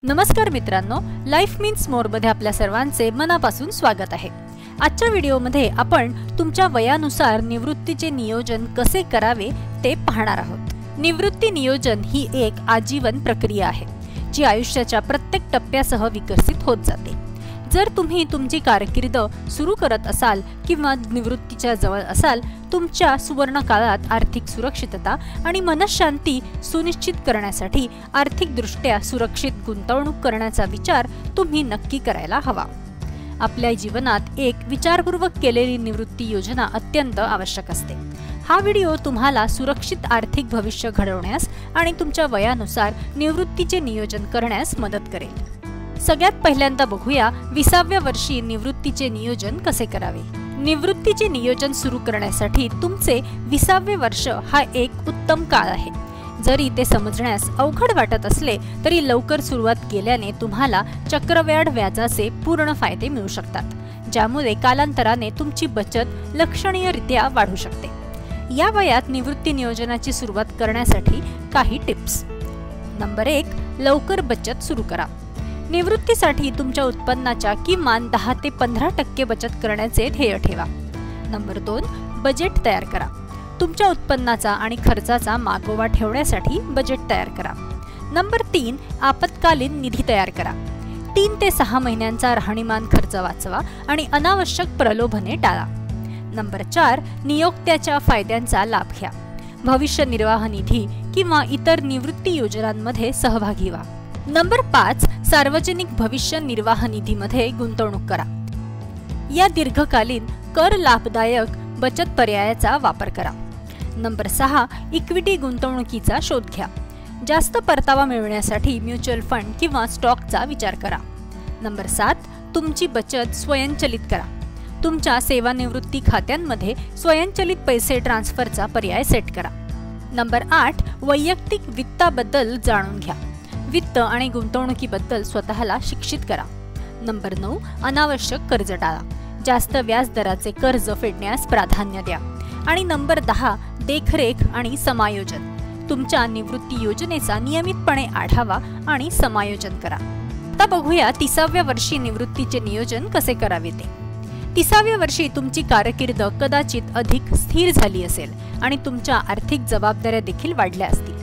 नमस्कार मित्रांनो, life means more मध्ये आपल्या सर्वांचे मनापासून स्वागत आहे। आजच्या व्हिडिओमध्ये आपण तुमच्या वयानुसार निवृत्तीचे नियोजन कसे करावे ते पाहणार आहोत। निवृत्ती नियोजन ही एक आजीवन प्रक्रिया आहे जी आयुष्याच्या प्रत्येक टप्प्यासह विकसित होत जाते। जर तुम्ही तुमची कारकीर्द सुरू करत असाल किंवा निवृत्तीच्या जवळ असाल, तुमच्या सुवर्ण काळात आर्थिक सुरक्षितता आणि मनशांती सुनिश्चित करण्यासाठी आर्थिकदृष्ट्या सुरक्षित गुंतवणूक करण्याचा विचार तुम्ही नक्की करायला हवा। आपल्या जीवनात एक विचारपूर्वक केलेली निवृत्ती योजना अत्यंत आवश्यक असते। हा व्हिडिओ तुम्हाला सुरक्षित आर्थिक भविष्य घडवण्यास आणि तुमच्या वयानुसार निवृत्तीचे नियोजन करण्यास मदत करेल। सगळ्यात पहिल्यांदा बघूया 20व्या वर्षी निवृत्तीचे नियोजन कसे करावे। निवृत्तीचे नियोजन सुरू करण्यासाठी तुमचे 20वे वर्ष हा एक उत्तम काळ आहे। जरी ते समजण्यास अवघड वाटत असले तरी लवकर सुरुवात केल्याने तुम्हाला चक्रवाढ व्याजाचे पूर्ण फायदे मिळू शकतात, ज्यामुळे कालांतराने तुमची बचत लक्षणीयरित्या वाढू शकते। या वयात निवृत्ती नियोजनाची सुरुवात करण्यासाठी काही टिप्स। नंबर 1, लवकर बचत सुरू करा। निवृत्तीसाठी तुमच्या उत्पन्नाच्या किमान 10 ते 15% बचत करण्याचे ध्येय ठेवा। नंबर 2, बजेट तयार करा। तुमच्या उत्पन्नाचा आणि खर्चाचा मागोवा ठेवण्यासाठी बजेट तयार करा। नंबर 3, आपत्कालीन निधी तयार करा। 3 ते 6 महिन्यांचा राहणीमान खर्च वाचवा आणि अनावश्यक प्रलोभने टाळा। नंबर 4, नियोक्त्याच्या फायद्यांचा लाभ घ्या। भविष्य निर्वाह निधी किंवा इतर निवृत्ती योजनांमध्ये सहभागी व्हा। नंबर 5, सार्वजनिक भविष्य निर्वाह निधीमध्ये गुंतवणूक करा। या दीर्घकालीन कर लाभदायक बचत पर्यायाचा वापर करा। नंबर 6, इक्विटी गुंतवणुकीचा शोध घ्या। जास्त परतावा मिळवण्यासाठी म्युच्युअल फंड किंवा स्टॉकचा विचार करा। नंबर 7, तुमची बचत स्वयंचलित करा। तुमच्या सेवानिवृत्ती खात्यांमध्ये स्वयंचलित पैसे ट्रान्सफरचा पर्याय सेट करा। नंबर 8, वैयक्तिक वित्ताबद्दल जाणून घ्या। वित्त आणि गुंतवणुकीबद्दल स्वतःला शिक्षित करा। नंबर 9, अनावश्यक कर्ज टाळा। जास्त व्याज दराचे कर्ज फेडण्यास प्राधान्य द्या। आणि नंबर 10, देखरेख आणि समायोजन। तुमच्या निवृत्ती योजनेचा नियमितपणे आढावा आणि समायोजन करा। आता बघूया 30व्या वर्षी निवृत्तीचे नियोजन कसे करावे ते। 30व्या वर्षी तुमची कारकीर्द कदाचित अधिक स्थिर झाली असेल आणि तुमच्या आर्थिक जबाबदाऱ्या देखील वाढल्या असतील।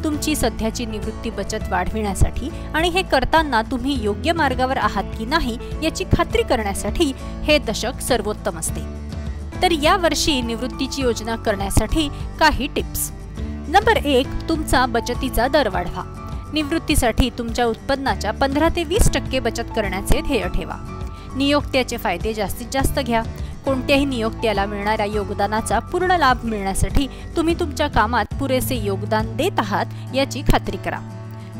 तुमची सध्याची निवृत्ती बचत वाढविण्यासाठी आणि हे करताना तुम्ही योग्य मार्गावर आहात की नाही याची खात्री करण्यासाठी हे दशक सर्वोत्तम असते। तर या वर्षी निवृत्तीची योजना करण्यासाठी काही टिप्स। नंबर 1, तुमचा बचतीचा दर वाढवा। निवृत्तीसाठी तुमच्या उत्पन्नाच्या 15 ते 20% बचत करण्याचे ध्येय ठेवा। नियोक्त्याचे फायदे जास्तीत जास्त घ्या। कोणत्याही नियोक्त्याला मिळणाऱ्या योगदानाचा पूर्ण लाभ मिळण्यासाठी तुम्ही तुमच्या कामात पुरेसे योगदान देत आहात याची खात्री करा।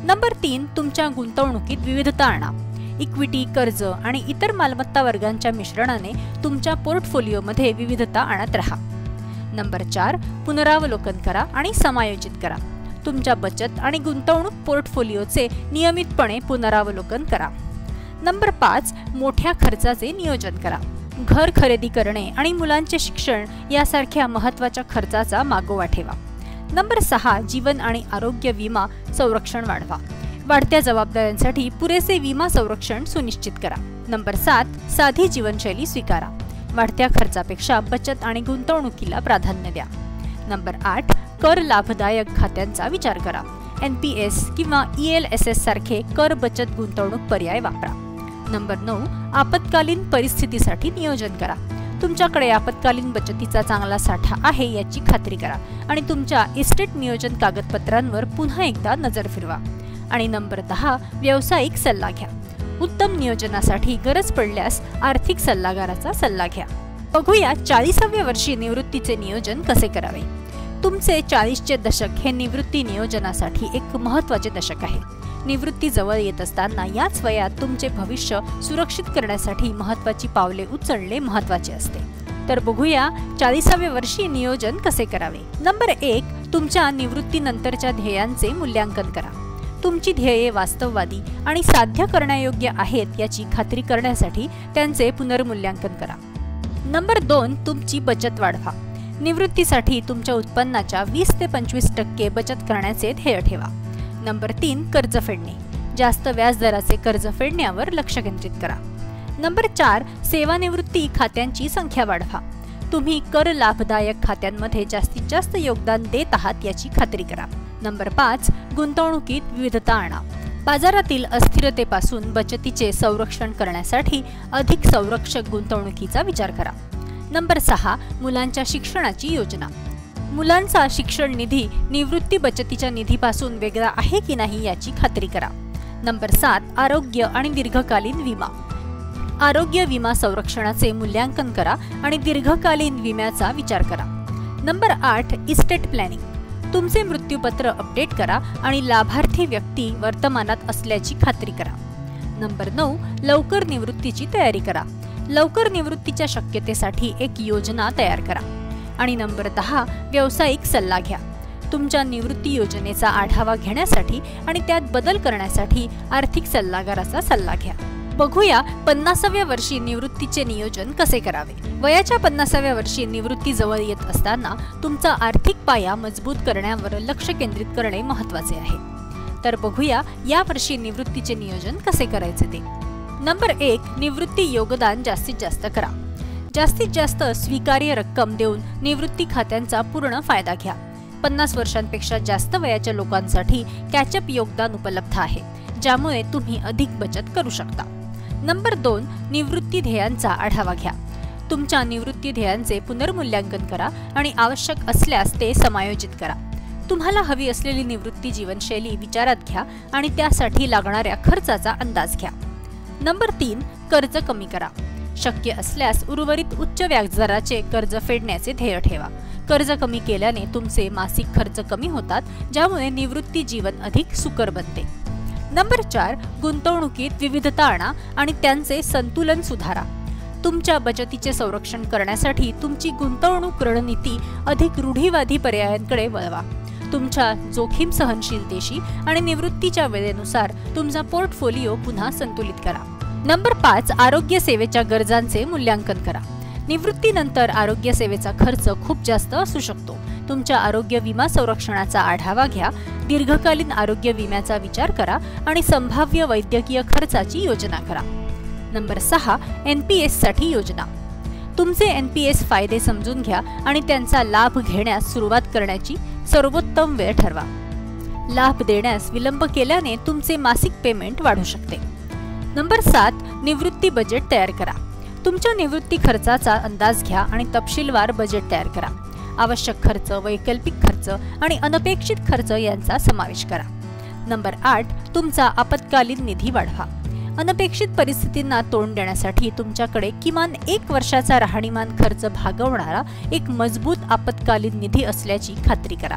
नंबर 3, तुमच्या गुंतवणुकीत विविधता आणा। इक्विटी, कर्ज आणि इतर मालमत्ता वर्गांच्या मिश्रणाने तुमच्या पोर्टफोलिओमध्ये विविधता आणत राहा। नंबर 4, पुनरावलोकन करा आणि समायोजित करा। तुमच्या बचत आणि गुंतवणूक पोर्टफोलिओचे नियमितपणे पुनरावलोकन करा। नंबर 5, मोठ्या खर्चाचे नियोजन करा। घर खरेदी करणे आणि मुलांचे शिक्षण यासारख्या महत्त्वाच्या खर्चाचा मागोवा ठेवा। नंबर 6, जीवन आणि आरोग्य विमा संरक्षण वाढवा। वाढत्या जबाबदाऱ्यांसाठी पुरेसे विमा संरक्षण सुनिश्चित करा। नंबर 7, साधी जीवनशैली स्वीकारा। वाढत्या खर्चापेक्षा बचत आणि गुंतवणुकीला प्राधान्य द्या। नंबर 8, कर लाभदायक खात्यांचा विचार करा। NPS किंवा ELSS सारखे कर बचत गुंतवणूक पर्याय वापरा। नंबर 9, आपत्कालीन परिस्थितीसाठी नियोजन करा। तुमच्याकडे आपत्कालीन बचतीचा चांगला साठा आहे याची खात्री करा आणि तुमच्या इस्टेट नियोजन कागदपत्रांवर पुन्हा एकदा नजर फिरवा। आणि नंबर 10, व्यावसायिक सल्ला घ्या। उत्तम नियोजनासाठी गरज पडल्यास आर्थिक सल्लागाराचा सल्ला घ्या। बघूया 40व्या वर्षी निवृत्तीचे नियोजन कसे करावे। तुमचे 40चे दशक हे निवृत्ती नियोजनासाठी एक महत्त्वाचे दशक आहे। निवृत्ती जवळ येत असताना याच वयात तुमचे भविष्य सुरक्षित करण्यासाठी महत्त्वाची पावले उचलणे महत्त्वाचे असते। तर बघूया 40व्या वर्षी नियोजन कसे करावे। नंबर 1, तुमच्या निवृत्तीनंतरच्या ध्येयांचे मूल्यांकन करा। तुमची ध्येये वास्तववादी आणि साध्य करण्यायोग्य आहेत याची खात्री करण्यासाठी त्यांचे पुनर्मूल्यांकन करा। नंबर 2, तुमची बचत वाढवा। निवृत्तीसाठी तुमच्या उत्पन्नाच्या 20 ते 25% बचत करण्याचे ध्येय ठेवा। नंबर 3, कर्ज फेडणे। जास्त व्याजदराचे कर्ज फेडण्यावर लक्ष केंद्रित करा. नंबर 4, सेवानिवृत्ती खात्यांची संख्या वाढवा. तुम्ही कर लाभदायक खात्यांमध्ये जास्तीत जास्त योगदान देत आहात याची खात्री करा. नंबर 5, गुंतवणुकीत विविधता आणा. बाजारातील अस्थिरतेपासून बचतीचे संरक्षण करण्यासाठी अधिक संरक्षक गुंतवणुकीचा विचार करा. नंबर 6, मुलांच्या शिक्षणाची योजना. मुलांचा शिक्षण निधी निवृत्ती बचतीच्या निधीपासून वेगळा आहे की नाही याची खात्री करा. नंबर 7, आरोग्य आणि दीर्घकालीन विमा. आरोग्य विमा संरक्षणाचे मूल्यांकन करा आणि दीर्घकालीन विम्याचा विचार करा. Number 8, estate planning. तुमचे मृत्यूपत्र अपडेट करा आणि लाभार्थी व्यक्ती वर्तमानात असल्याची खात्री करा. नंबर 9, लवकर निवृत्तीची तयारी करा. लवकर निवृत्तीच्या शक्यतेसाठी एक योजना तयार करा. आणि नंबर 10, व्यावसायिक सल्ला घ्या. तुमच्या निवृत्ती योजनेचा आढावा घेण्यासाठी आणि त्यात बदल करण्यासाठी आर्थिक सल्लागाराचा सल्ला घ्या. बघूया 50व्या वर्षी निवृत्तीचे नियोजन कसे करावे. वयाच्या 50व्या वर्षी निवृत्ती जवळ येत असताना तुमचा आर्थिक पाया मजबूत करण्यावर लक्ष केंद्रित करणे महत्त्वाचे आहे. तर बघूया या वर्षी निवृत्तीचे नियोजन कसे करायचे ते. नंबर 1, निवृत्ती योगदान जास्तीत जास्त करा. जास्तीत जास्त स्वीकार्य रक्कम देऊन निवृत्ती खात्यांचा पूर्ण फायदा घ्या. 50 वर्षांपेक्षा जास्त वयाच्या लोकांसाठी कॅचअप योगदान उपलब्ध आहे, ज्यामुळे तुम्ही अधिक बचत करू शकता. नंबर 2, निवृत्ती ध्येयांचा आढावा घ्या. तुमच्या निवृत्ती ध्येयांचे पुनर्मूल्यांकन करा आणि आवश्यक असल्यास ते समायोजित करा. तुम्हाला हवी असलेली निवृत्ती जीवनशैली विचारात घ्या आणि त्यासाठी लागणाऱ्या खर्चाचा अंदाज घ्या. नंबर 3, कर्ज कमी करा. शक्य असल्यास उर्वरित उच्च व्याजदराचे कर्ज फेडण्याचे ध्येय ठेवा. कर्ज कमी केल्याने तुमचे मासिक खर्च कमी होतात, ज्यामुळे निवृत्ती जीवन अधिक सुकर बनते. नंबर 4, गुंतवणुकीत विविधता आणा आणि त्यांचे संतुलन सुधारा. तुमच्या बचतीचे संरक्षण करण्यासाठी तुमची गुंतवणूक रणनीती अधिक रूढीवादी पर्यायांकडे वळवा. तुमच्या जोखीम सहनशीलतेशी आणि निवृत्तीच्या वेळेनुसार तुमचा पोर्टफोलिओ पुन्हा संतुलित करा. नंबर 5, आरोग्य सेवेच्या गरजांचे मूल्यांकन करा. निवृत्तीनंतर आरोग्य सेवेचा खर्च खूप जास्त असू शकतो. तुमच्या आरोग्य विमा संरक्षणाचा आढावा घ्या. दीर्घकालीन आरोग्य विम्याचा विचार करा आणि संभाव्य वैद्यकीय खर्चाची योजना करा. नंबर 6, NPS साठी योजना. तुमचे NPS फायदे समजून घ्या आणि त्यांचा लाभ घेण्यास सुरुवात करण्याची सर्वोत्तम वेळ ठरवा. लाभ देण्यास विलंब केल्याने तुमचे मासिक पेमेंट वाढू शकते. नंबर 7, निवृत्ती बजेट तयार करा. तुमच्या निवृत्ती खर्चाचा अंदाज घ्या आणि तपशीलवार बजेट तयार करा. आवश्यक खर्च, वैकल्पिक खर्च आणि अनपेक्षित खर्च यांचा समावेश करा. नंबर 8, तुमचा आपत्कालीन निधी वाढवा. अनपेक्षित परिस्थितींना तोंड देण्यासाठी तुमच्याकडे किमान 1 वर्षाचा राहणीमान खर्च भागवणारा एक मजबूत आपत्कालीन निधी असल्याची खात्री करा.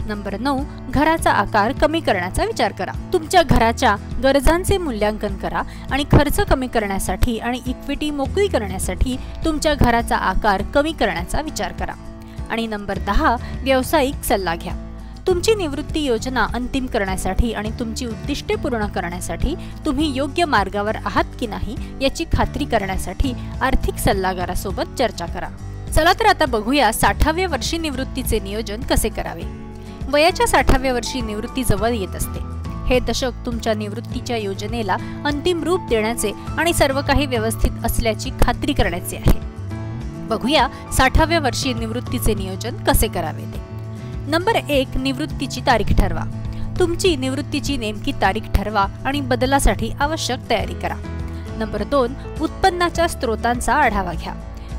नंबर 9, घराचा आकार कमी करण्याचा विचार करा. तुमच्या घराच्या गरजांचे मूल्यांकन करा आणि खर्च कमी करण्यासाठी आणि इक्विटी मोकळी करण्यासाठी तुमच्या घराचा आकार कमी करण्याचा विचार करा. आणि नंबर 10, व्यावसायिक सल्ला घ्या. तुमची निवृत्ती योजना अंतिम करण्यासाठी आणि तुमची उद्दिष्टे पूर्ण करण्यासाठी तुम्ही योग्य मार्गावर आहात की नाही याची खात्री करण्यासाठी आर्थिक सल्लागारासोबत चर्चा करा. चला तर आता बघूया 60व्या वर्षी निवृत्तीचे नियोजन कसे करावे. वयाच्या 60व्या वर्षी निवृत्ती जवळ येत असते. हे दशक तुमच्या निवृत्तीच्या योजनेला अंतिम रूप देण्याचे आणि सर्व काही व्यवस्थित असल्याची खात्री करण्याचे आहे. बघूया 60व्या वर्षी निवृत्तीचे नियोजन कसे करावे ते. नंबर 1, निवृत्तीची तारीख ठरवा. तुमची निवृत्तीची नेमकी तारीख ठरवा आणि बदलासाठी आवश्यक तयारी करा. नंबर 2, उत्पन्नाच्या स्रोतांचा आढावा घ्या.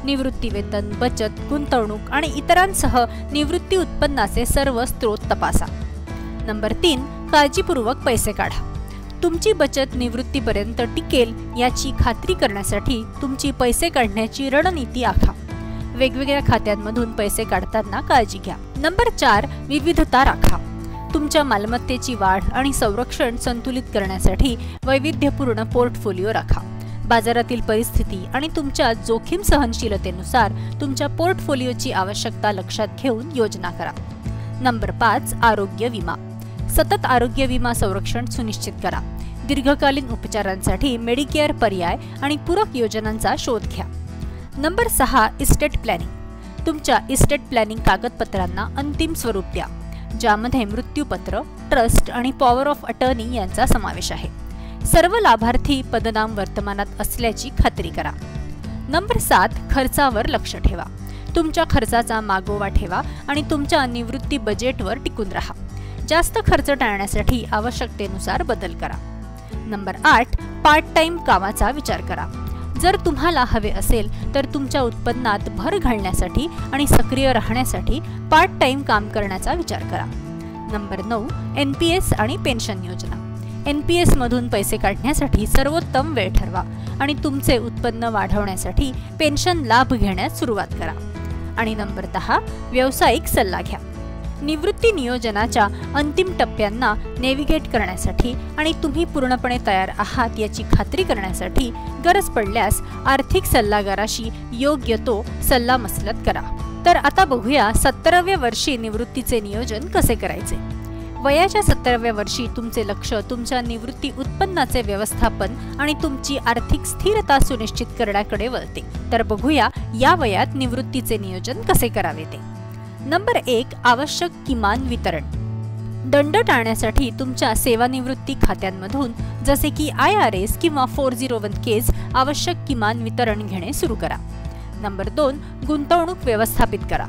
निवृत्ती वेतन, बचत, गुंतवणूक आणि इतरांसह निवृत्ती उत्पन्नाचे सर्व स्रोत तपासा. नंबर 3, काळजीपूर्वक पैसे काढा. तुमची बचत निवृत्तीपर्यंत टिकेल याची खात्री करण्यासाठी तुमची पैसे काढण्याची रणनीती आखा. वेगवेगळ्या खात्यांमधून पैसे काढताना काळजी घ्या. नंबर 4, विविधता राखा. तुमच्या मालमत्तेची वाढ आणि संरक्षण संतुलित करण्यासाठी वैविध्यपूर्ण पोर्टफोलिओ राखा. बाजारातील परिस्थिती आणि तुमच्या जोखीम सहनशीलतेनुसार तुमच्या पोर्टफोलिओची आवश्यकता लक्षात घेऊन योजना करा. नंबर 5, आरोग्य विमा. सतत आरोग्य विमा संरक्षण सुनिश्चित करा. दीर्घकालीन उपचारांसाठी मेडिकेअर पर्याय आणि पूरक योजनांचा शोध घ्या. Number 6, estate planning. तुमच्या इस्टेट प्लॅनिंग कागदपत्रांना अंतिम स्वरूप द्या. ज्यामध्ये मृत्यूपत्र, ट्रस्ट आणि पॉवर ऑफ अटर्नी यांचा समावेश आहे। सर्व लाभार्थी पदनाम वर्तमानात असल्याची खात्री करा। नंबर 7, खर्चावर लक्ष ठेवा। तुमच्या खर्चाचा मागोवा ठेवा आणि तुमच्या निवृत्ती बजेटवर टिकून राहा। जास्त खर्च टाळण्यासाठी आवश्यकतेनुसार बदल करा। नंबर 8, पार्ट टाइम कामाचा विचार करा। जर तुम्हाला हवे असेल तर तुमच्या उत्पन्नात भर घालण्यासाठी आणि सक्रिय राहण्यासाठी पार्ट टाइम काम करण्याचा विचार करा। नंबर 9, NPS आणि पेन्शन योजना। NPS मधून पैसे काढण्यासाठी सर्वोत्तम वेळ ठरवा आणि तुमचे उत्पन्न वाढवण्यासाठी पेन्शन लाभ घेण्यास सुरुवात करा। आणि नंबर 10, व्यावसायिक सल्ला घ्या। निवृत्ती नियोजनाच्या अंतिम टप्प्यांना नेव्हिगेट करण्यासाठी आणि तुम्ही पूर्णपणे तयार आहात याची खात्री करण्यासाठी गरज पडल्यास आर्थिक सल्लागाराशी योग्य तो सल्लामसलत करा। तर आता बघूया 70व्या वर्षी निवृत्तीचे नियोजन कसे करायचे। वयाच्या 70व्या वर्षी तुमचे लक्ष तुमच्या निवृत्ती उत्पन्नाचे व्यवस्थापन आणि तुमची आर्थिक स्थिरता सुनिश्चित करण्याकडे वळते। तर बघूया या वयात निवृत्तीचे नियोजन कसे करावे ते। नंबर 1, आवश्यक किमान वितरण। दंड टाळण्यासाठी तुमच्या सेवानिवृत्ती खात्यांमधून जसे की IRAs किंवा 401Ks आवश्यक किमान वितरण घेणे सुरू करा। नंबर 2, गुंतवणूक व्यवस्थापित करा।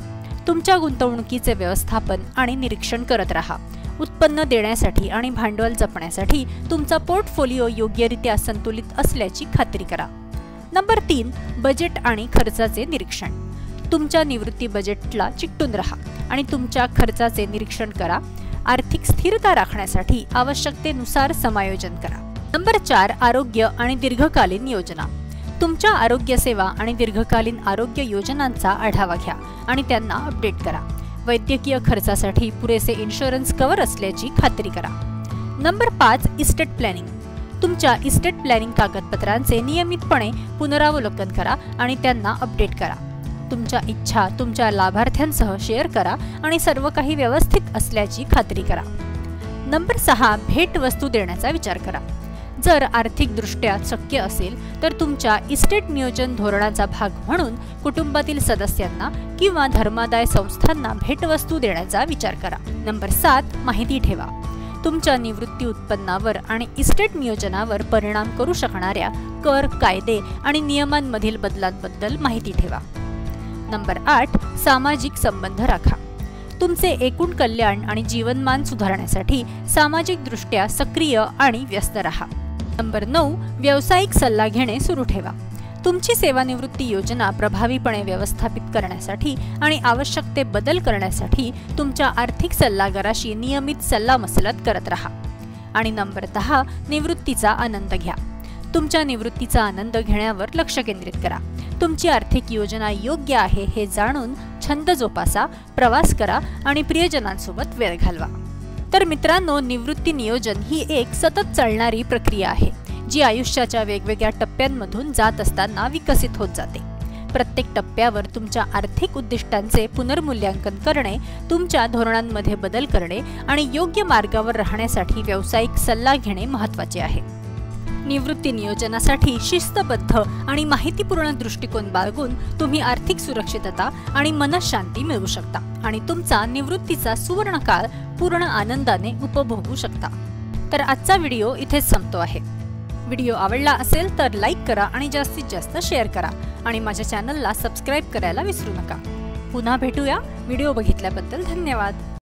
तुमच्या गुंतवणुकीचे व्यवस्थापन आणि निरीक्षण करत राहा। उत्पन्न देण्यासाठी आणि भांडवल जपण्यासाठी तुमचा पोर्टफोलिओ योग्यरित्या संतुलित असल्याची खात्री करा। नंबर 3, बजेट आणि खर्चाचे निरीक्षण। तुमच्या निवृत्ती बजेटला चिकटून राहा आणि तुमच्या खर्चाचे निरीक्षण करा। आर्थिक स्थिरता राखण्यासाठी आवश्यकतेनुसार समायोजन करा। नंबर 4, आरोग्य आणि दीर्घकालीन योजना। तुमच्या आरोग्य सेवा आणि दीर्घकालीन आरोग्य योजनांचा आढावा घ्या आणि त्यांना अपडेट करा। वैद्यकीय खर्चासाठी पुरेसे इन्शुरन्स कव्हर असल्याची खात्री करा। Number 5, estate planning. तुमच्या इस्टेट प्लॅनिंग कागदपत्रांचे नियमितपणे पुनरावलोकन करा आणि त्यांना अपडेट करा। तुमच्या इच्छा तुमच्या लाभार्थ्यांसह शेअर करा आणि सर्व काही व्यवस्थित असल्याची खात्री करा। नंबर 6, भेट वस्तू देण्याचा विचार करा। जर आर्थिकदृष्ट्या शक्य असेल तर तुमच्या इस्टेट नियोजन धोरणाचा भाग म्हणून कुटुंबातील सदस्यांना किंवा धर्मादाय संस्थांना भेटवस्तू देण्याचा विचार करा। नंबर 7, माहिती ठेवा। तुमच्या निवृत्ती उत्पन्नावर आणि इस्टेट नियोजनावर परिणाम करू शकणाऱ्या कर, कायदे आणि नियमांमधील बदलांबद्दल माहिती ठेवा। नंबर 8, सामाजिक संबंध राखा। तुमचे एकूण कल्याण आणि जीवनमान सुधारण्यासाठी सामाजिकदृष्ट्या सक्रिय आणि व्यस्त राहा। नंबर 9, व्यावसायिक सल्ला घेणे सुरू ठेवा। तुमची सेवानिवृत्ती योजना प्रभावीपणे व्यवस्थापित करण्यासाठी आणि आवश्यक ते बदल करण्यासाठी तुमच्या आर्थिक सल्लागाराशी नियमित सल्लामसलत करत राहा। आणि नंबर 10, निवृत्तीचा आनंद घ्या। तुमच्या निवृत्तीचा आनंद घेण्यावर लक्ष केंद्रित करा। तुमची आर्थिक योजना योग्य आहे हे जाणून छंद जोपासा, प्रवास करा आणि प्रियजनांसोबत वेळ घालवा। तर मित्रांनो, निवृत्ती नियोजन ही एक सतत चालणारी प्रक्रिया आहे जी आयुष्याच्या वेगवेगळ्या टप्प्यांमधून जात असताना विकसित होत जाते। प्रत्येक टप्प्यावर तुमच्या आर्थिक उद्दिष्टांचे पुनर्मूल्यांकन करणे, तुमच्या धोरणांमध्ये बदल करणे आणि योग्य मार्गावर राहण्यासाठी व्यावसायिक सल्ला घेणे महत्त्वाचे आहे। निवृत्ती नियोजनासाठी शिस्तबद्ध आणि माहितीपूर्ण दृष्टिकोन बाळगून तुम्ही आर्थिक सुरक्षितता आणि मनःशांती मिळवू शकता आणि तुमचा निवृत्तीचा सुवर्णकाळ पूर्ण आनंदाने उपभोगू शकता। तर आजचा व्हिडिओ इथेच संपतो आहे। व्हिडिओ आवडला असेल तर लाईक करा आणि जास्तीत जास्त शेअर करा आणि माझ्या चॅनलला सबस्क्राइब करायला विसरू नका। पुन्हा भेटूया। व्हिडिओ बघितल्याबद्दल धन्यवाद।